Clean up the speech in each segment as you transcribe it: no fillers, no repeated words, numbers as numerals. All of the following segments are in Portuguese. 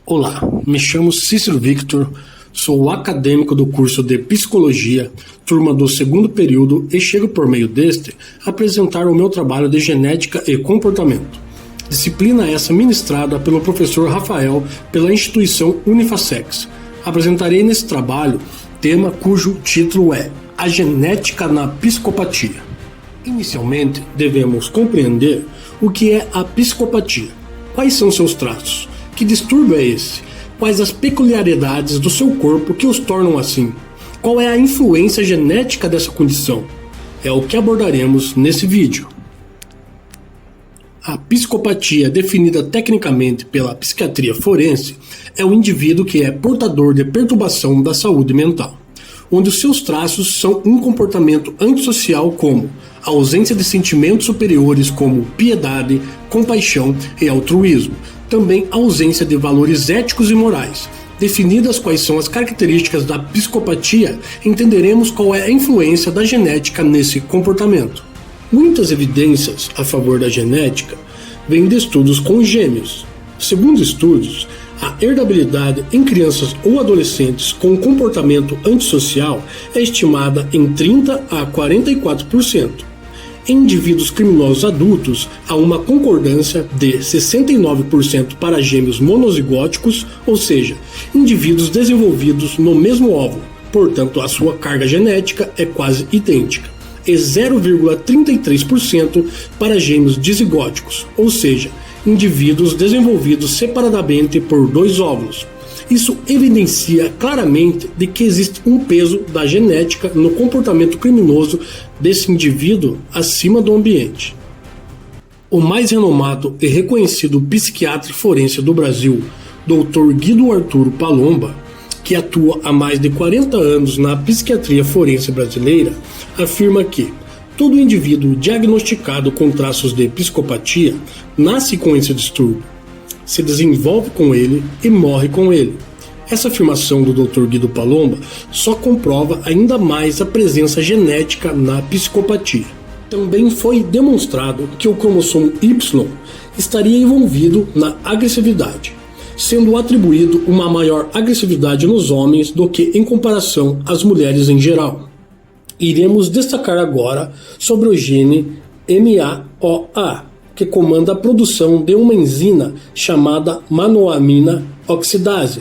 Olá, me chamo Cícero Victor, sou acadêmico do curso de Psicologia, turma do segundo período, e chego por meio deste a apresentar o meu trabalho de Genética e Comportamento. Disciplina essa ministrada pelo professor Rafael pela instituição Unifacex. Apresentarei nesse trabalho tema cujo título é A Genética na Psicopatia. Inicialmente, devemos compreender o que é a psicopatia. Quais são seus traços? Que distúrbio é esse? Quais as peculiaridades do seu corpo que os tornam assim? Qual é a influência genética dessa condição? É o que abordaremos nesse vídeo. A psicopatia, definida tecnicamente pela psiquiatria forense, é o indivíduo que é portador de perturbação da saúde mental, onde os seus traços são um comportamento antissocial como a ausência de sentimentos superiores como piedade, compaixão e altruísmo, também a ausência de valores éticos e morais. Definidas quais são as características da psicopatia, entenderemos qual é a influência da genética nesse comportamento. Muitas evidências a favor da genética vêm de estudos com gêmeos. Segundo estudos, a herdabilidade em crianças ou adolescentes com comportamento antissocial é estimada em 30% a 44%. Em indivíduos criminosos adultos, há uma concordância de 69% para gêmeos monozigóticos, ou seja, indivíduos desenvolvidos no mesmo óvulo, portanto a sua carga genética é quase idêntica, e 0,33% para gêmeos dizigóticos, ou seja, indivíduos desenvolvidos separadamente por dois óvulos. Isso evidencia claramente de que existe um peso da genética no comportamento criminoso desse indivíduo acima do ambiente. O mais renomado e reconhecido psiquiatra forense do Brasil, Dr. Guido Arturo Palomba, que atua há mais de 40 anos na psiquiatria forense brasileira, afirma que todo indivíduo diagnosticado com traços de psicopatia nasce com esse distúrbio, se desenvolve com ele e morre com ele. Essa afirmação do Dr. Guido Palomba só comprova ainda mais a presença genética na psicopatia. Também foi demonstrado que o cromossomo Y estaria envolvido na agressividade, sendo atribuído uma maior agressividade nos homens do que em comparação às mulheres em geral. Iremos destacar agora sobre o gene MAOA, que comanda a produção de uma enzima chamada monoamina oxidase,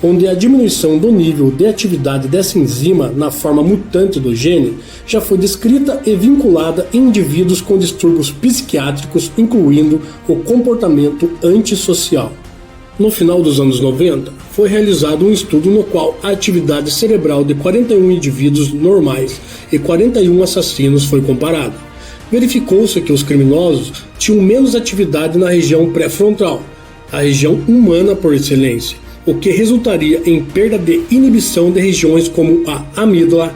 onde a diminuição do nível de atividade dessa enzima na forma mutante do gene já foi descrita e vinculada em indivíduos com distúrbios psiquiátricos, incluindo o comportamento antissocial. No final dos anos 90, foi realizado um estudo no qual a atividade cerebral de 41 indivíduos normais e 41 assassinos foi comparada. Verificou-se que os criminosos tinham menos atividade na região pré-frontal, a região humana por excelência, o que resultaria em perda de inibição de regiões como a amígdala,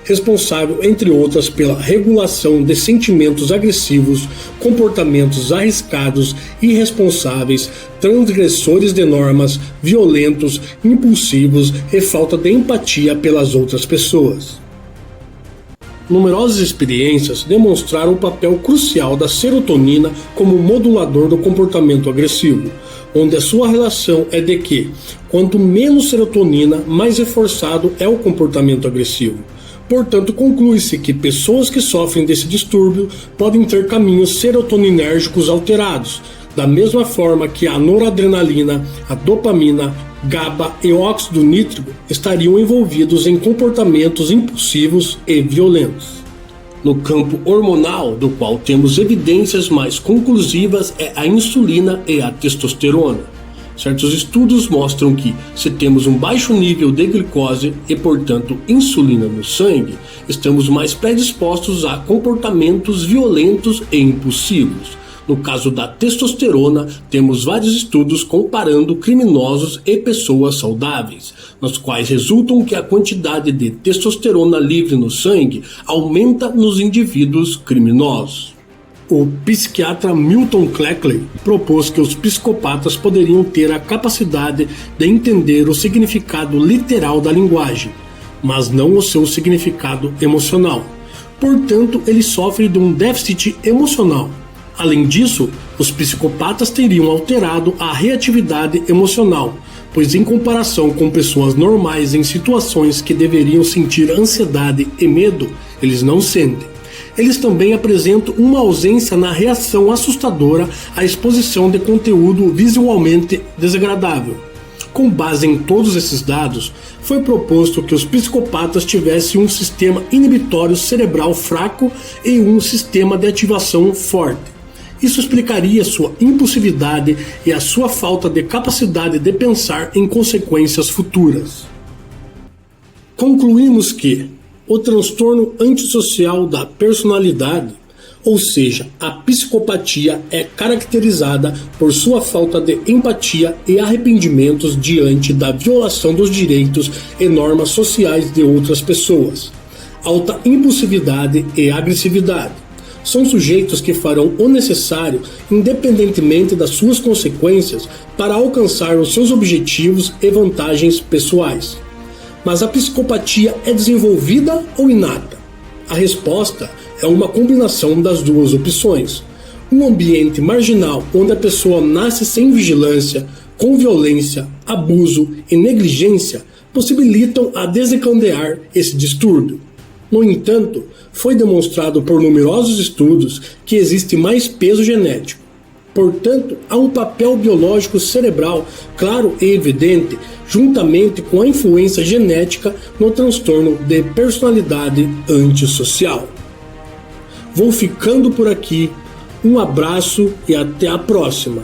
responsável, entre outras, pela regulação de sentimentos agressivos, comportamentos arriscados, irresponsáveis, transgressores de normas, violentos, impulsivos e falta de empatia pelas outras pessoas. Numerosas experiências demonstraram o papel crucial da serotonina como modulador do comportamento agressivo, onde a sua relação é de que, quanto menos serotonina, mais reforçado é o comportamento agressivo. Portanto, conclui-se que pessoas que sofrem desse distúrbio podem ter caminhos serotoninérgicos alterados, da mesma forma que a noradrenalina, a dopamina, GABA e óxido nítrico estariam envolvidos em comportamentos impulsivos e violentos. No campo hormonal, do qual temos evidências mais conclusivas, é a insulina e a testosterona. Certos estudos mostram que, se temos um baixo nível de glicose e, portanto, insulina no sangue, estamos mais predispostos a comportamentos violentos e impulsivos. No caso da testosterona, temos vários estudos comparando criminosos e pessoas saudáveis, nos quais resultam que a quantidade de testosterona livre no sangue aumenta nos indivíduos criminosos. O psiquiatra Milton Cleckley propôs que os psicopatas poderiam ter a capacidade de entender o significado literal da linguagem, mas não o seu significado emocional. Portanto, ele sofre de um déficit emocional. Além disso, os psicopatas teriam alterado a reatividade emocional, pois em comparação com pessoas normais em situações que deveriam sentir ansiedade e medo, eles não sentem. Eles também apresentam uma ausência na reação assustadora à exposição de conteúdo visualmente desagradável. Com base em todos esses dados, foi proposto que os psicopatas tivessem um sistema inibitório cerebral fraco e um sistema de ativação forte. Isso explicaria sua impulsividade e a sua falta de capacidade de pensar em consequências futuras. Concluímos que o transtorno antissocial da personalidade, ou seja, a psicopatia, é caracterizada por sua falta de empatia e arrependimentos diante da violação dos direitos e normas sociais de outras pessoas, alta impulsividade e agressividade. São sujeitos que farão o necessário, independentemente das suas consequências, para alcançar os seus objetivos e vantagens pessoais. Mas a psicopatia é desenvolvida ou inata? A resposta é uma combinação das duas opções. Um ambiente marginal onde a pessoa nasce sem vigilância, com violência, abuso e negligência possibilitam a desencadear esse distúrbio. No entanto, foi demonstrado por numerosos estudos que existe mais peso genético. Portanto, há um papel biológico cerebral claro e evidente, juntamente com a influência genética no transtorno de personalidade antissocial. Vou ficando por aqui, um abraço e até a próxima.